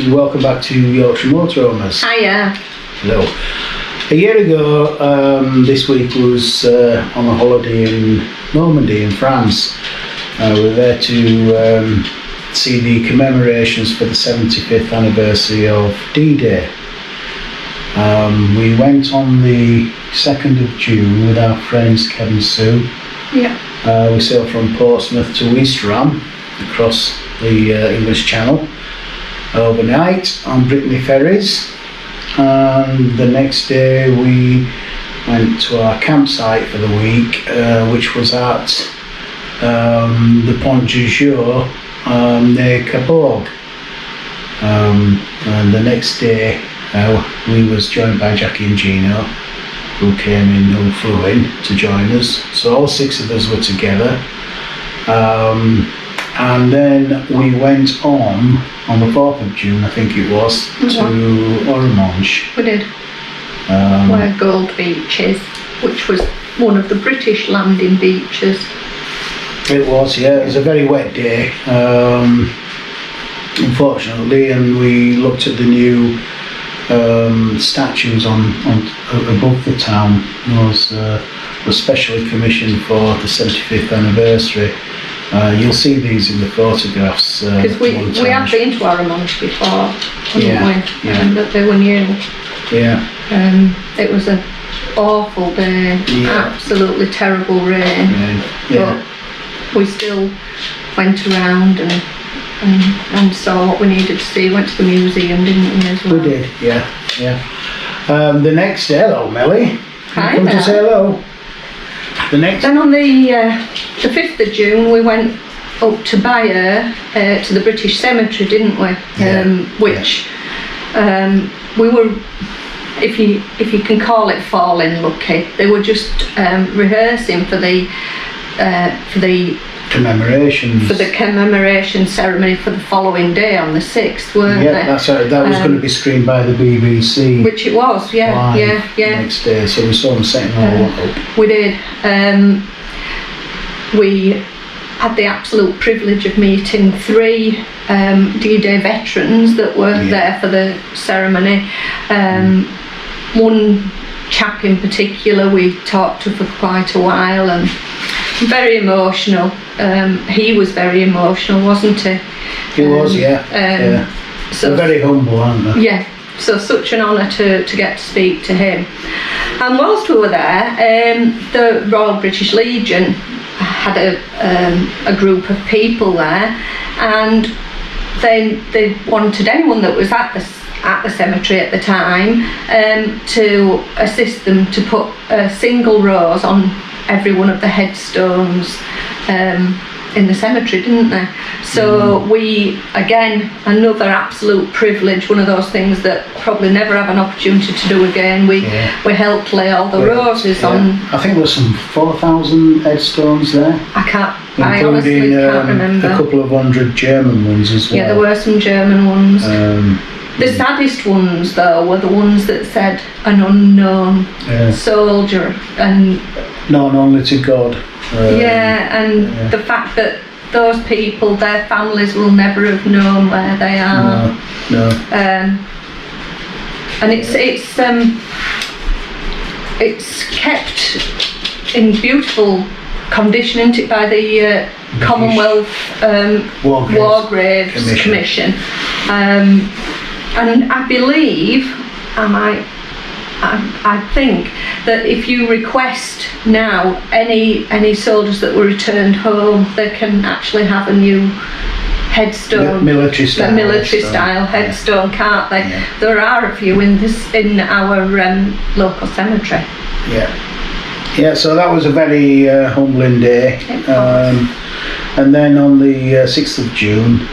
and welcome back to Yorkshire Motoroamers. Hiya. Hello. A year ago, this week was on a holiday in Normandy in France. We were there to see the commemorations for the 75th anniversary of D-Day. We went on the 2nd of June with our friends Kevin and Sue. Yeah. We sailed from Portsmouth to Ouistreham across the English Channel overnight on Brittany ferries, and the next day we went to our campsite for the week, which was at the Point du Jour near Cabourg. And the next day we was joined by Jackie and Gino, who flew in to join us. So all 6 of us were together. And then we went on the 4th of June, I think it was, to Arromanches. We did. Where Gold Beach is, which was one of the British landing beaches. It was, yeah. It was a very wet day, unfortunately, and we looked at the new statues on above the town. Those were specially commissioned for the 75th anniversary. You'll see these in the photographs. Because we have been to Arromanches before, haven't we? Yeah. And that they were new. Yeah. It was an awful day, absolutely terrible rain. Yeah. But we still went around and saw what we needed to see. Went to the museum, didn't we, as well? We did, yeah. The next day, hello Meli. Hi, come to say hello. Then on the 5th of June we went up to Bayeax, to the British Cemetry, didn't we? Which we were, if you can call it falling lucky, they were just rehearsing for the commemoration ceremony for the following day on the 6th, weren't they? That's right. That was going to be screened by the BBC. Which it was, yeah. Next day, so we saw them setting all up. We did. We had the absolute privilege of meeting 3 D-Day veterans that were there for the ceremony. One chap in particular we talked to for quite a while, and very emotional. He was very emotional, wasn't he? He was, yeah. So they're very humble, aren't they? Yeah. So such an honour to get to speak to him. And whilst we were there, the Royal British Legion had a group of people there, and they wanted anyone that was at the cemetery at the time to assist them to put a single rose on every one of the headstones in the cemetery, didn't they? So we, again, another absolute privilege, one of those things that probably never have an opportunity to do again. We helped lay all the roses on. I think there was some 4,000 headstones there. I honestly can't remember. A couple of 100 German ones as well. Yeah, there were some German ones. The saddest ones, though, were the ones that said an unknown soldier, and known only to God. The fact that those people, their families will never have known where they are. No. And it's kept in beautiful condition, isn't it, by the Commonwealth War Graves Commission. And I believe, I think that if you request now any soldiers that were returned home, they can actually have a new headstone, military style headstone, can't they? Yeah. There are a few in our local cemetery. Yeah. So that was a very humbling day. And then on the 6th of June,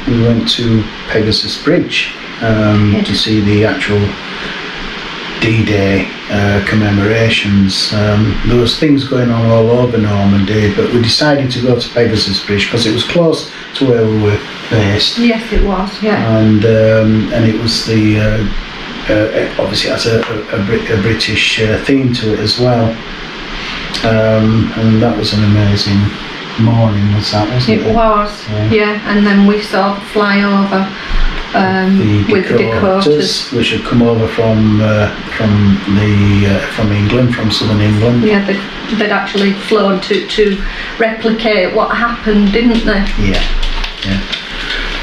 we went to Pegasus Bridge to see the actual D-Day commemorations. There was things going on all over Normandy, but we decided to go to Pegasus Bridge because it was close to where we were based. Yes, it was, yeah. And it was the obviously it has a British theme to it as well. And that was an amazing morning, wasn't it? It was, yeah. And then we saw the flyover with the Dakotas. which had come over from England, from southern England. Yeah, they'd actually flown to replicate what happened, didn't they? Yeah.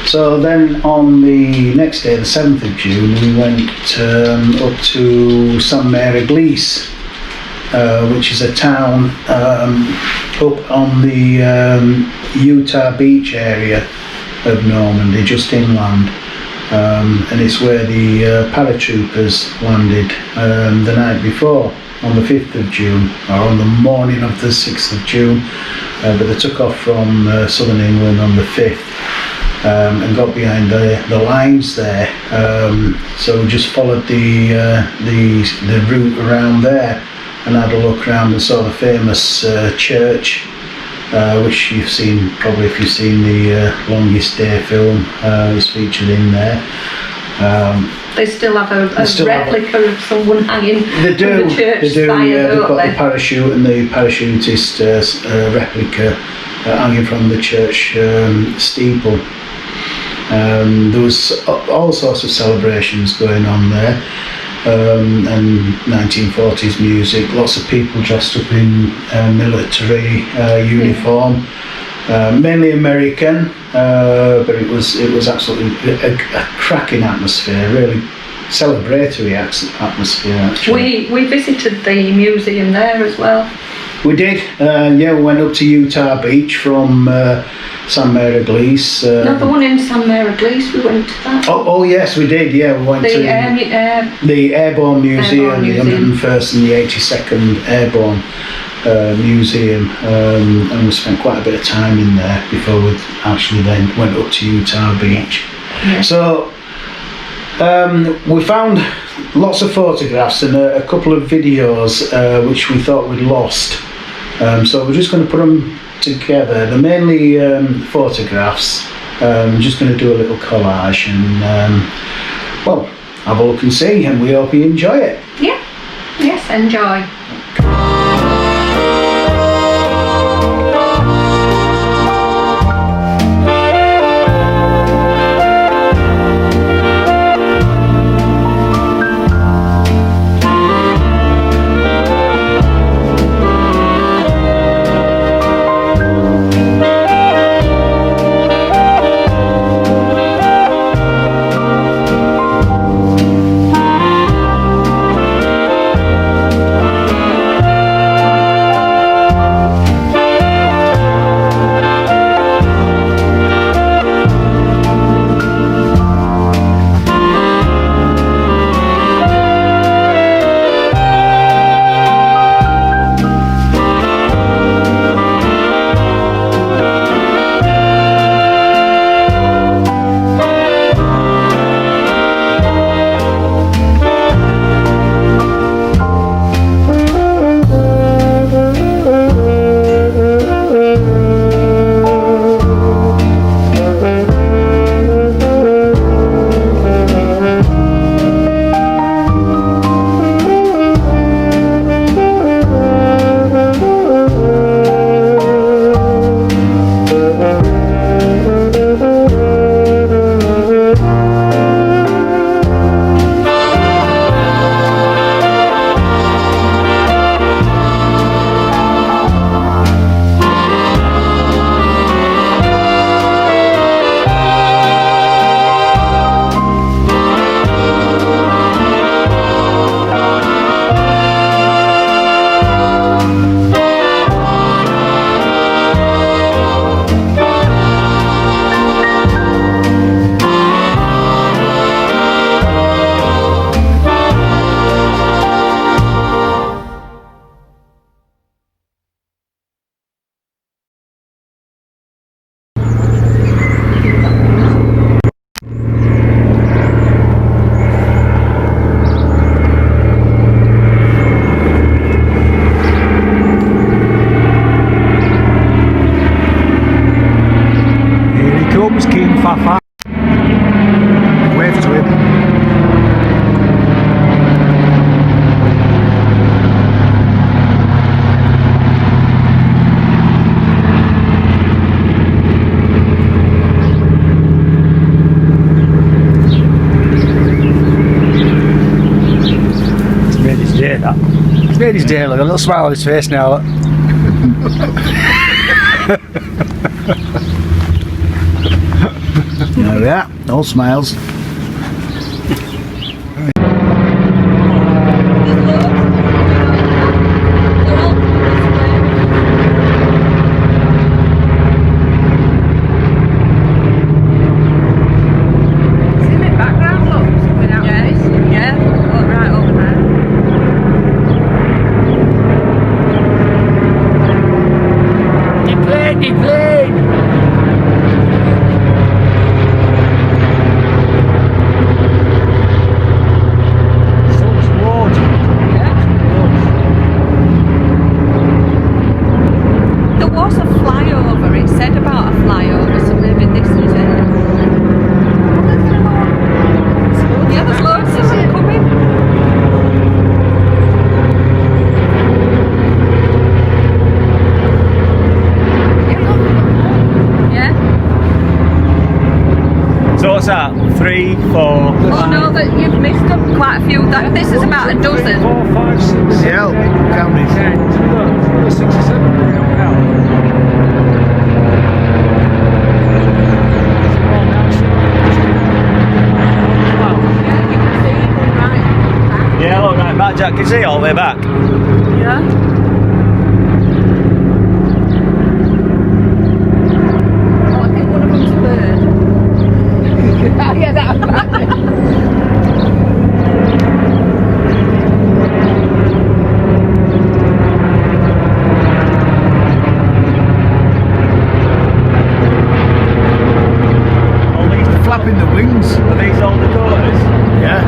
So then on the next day, the 7th of June, we went up to Eglise, which is a town up on the Utah beach area of Normandy, just inland. And it's where the paratroopers landed the night before, on the 5th of June, or on the morning of the 6th of June. But they took off from southern England on the 5th. And got behind the lines there, so we just followed the route around there and had a look around and saw the famous church, which you've seen probably if you've seen the Longest Day film. Is featured in there. They still have a replica of someone hanging from the church spire, yeah, they've got the parachute and the parachutist replica hanging from the church steeple. There was all sorts of celebrations going on there, and 1940s music, lots of people dressed up in military uniform, mainly American, but it was absolutely a cracking atmosphere, really celebratory atmosphere actually. We visited the museum there as well. We did, we went up to Utah Beach from Eglise. Not the one in Eglise, we went to that. Oh yes, we did, yeah, we went to the Airbourne Museum, the 101st and the 82nd Airbourne Museum, and we spent quite a bit of time in there before we actually then went up to Utah Beach. Yeah. So we found lots of photographs and a couple of videos which we thought we'd lost. So we're just going to put them together. They're mainly photographs. I'm just going to do a little collage and have a look and see, and we hope you enjoy it. Yeah, yes, enjoy. that. He's made his day, look, a little smile on his face now. Look. There we are, all smiles. What's that? 3, 4. Oh no, that you've missed them quite a few. This is about a dozen. 4, 5, 6, 7, Yeah, 8, count these. 10, 6 or 7 now. Yeah, look, right back, Jack. Can you see all the way back? Yeah. Yeah, that. Flapping the wings. Are these all Dakotas? Yeah.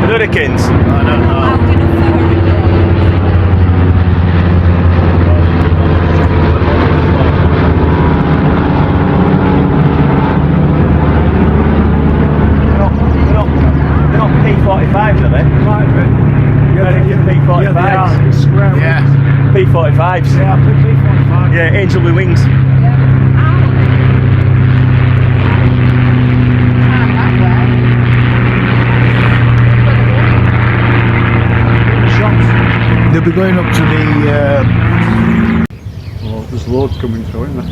Hurricanes? I don't know. They're not P45s, are they? Might be. P45s. Yeah. P45s. Yeah, P45. Yeah, angel with wings. They'll be going up to the... Oh, there's loads coming through, isn't there?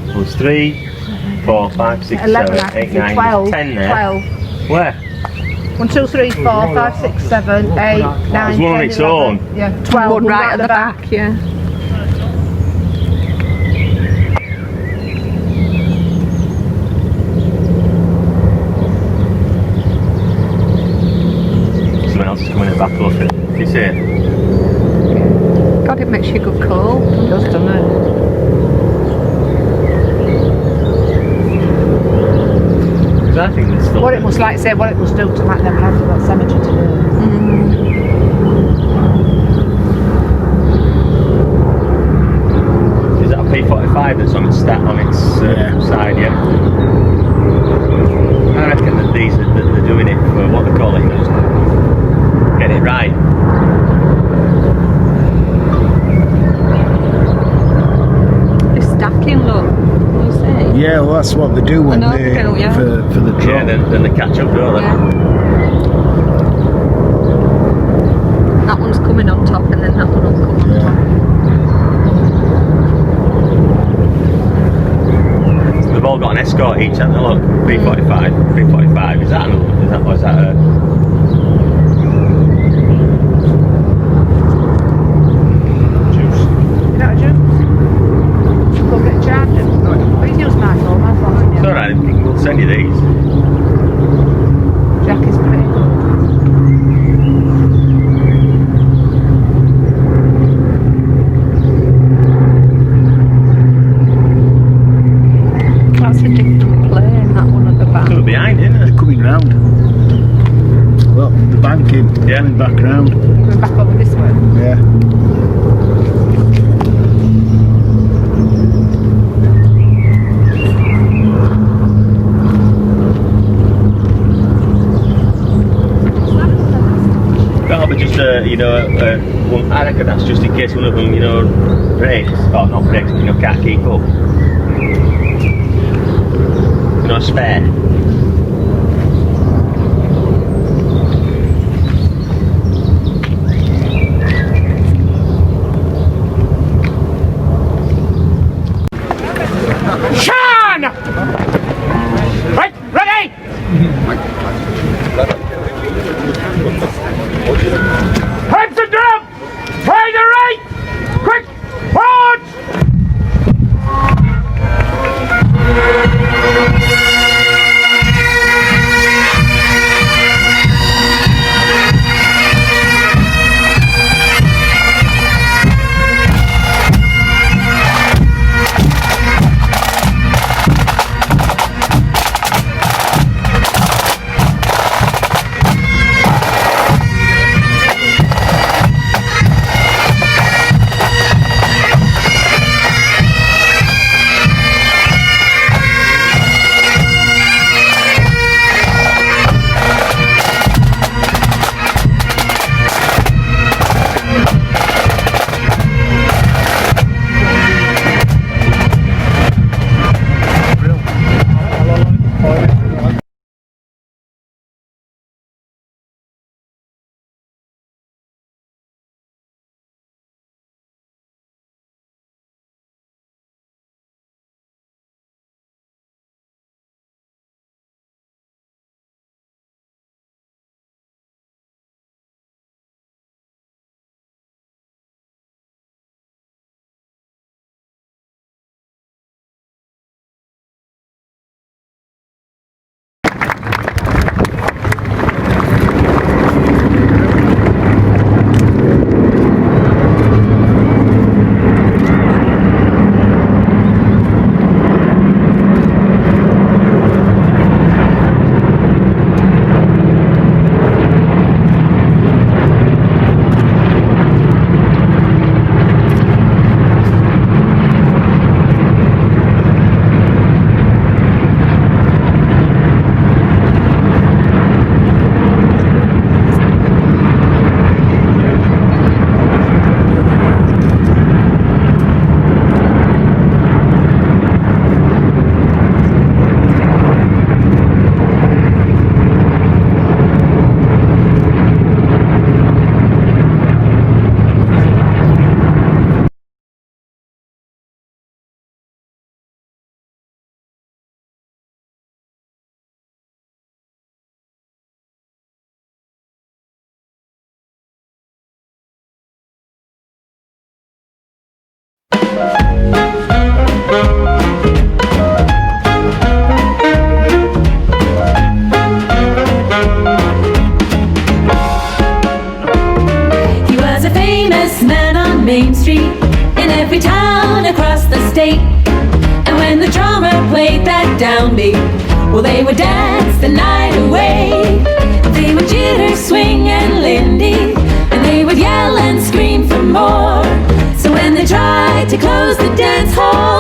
Well, there's 3, 4, 5, 6, 11, 7, 8, 9, 12, 10 there. 12. Where? 1, 2, 3, 4, 5, 6, 7, 8, 9, There's one on 10, its 11. own. Yeah, 12. One right at the back, yeah. Someone else is coming in the back, look. Can you see it? God, it makes you go cold. It does, doesn't it? I think it's still... What it must like say, what it must do to make them head for that cemetery to do. Is that a P45 that's on its side, yeah? I reckon that these are, that they're doing it for what they call it, just get it right. It's stacking, look. You see? Yeah, well that's what they do when know, they... they do, yeah. For the drop. Yeah, then they catch up, don't they? Yeah. That one's coming on top and then that one will come on top. They've all got an escort each, haven't they? Look, P45, P45. Is that another? Is that a... Is that a juice? going back round. Going back over this way. Yeah. That'll be just one. I reckon that's just in case one of them, breaks, or not breaks, can't keep up. Spare. Sean! Right, ready! Heads and drum! Try the right! Quick! Forward! Main Street in every town across the state. And when the drummer played that downbeat, well, they would dance the night away. They would jitter, swing and lindy, and they would yell and scream for more. So when they tried to close the dance hall,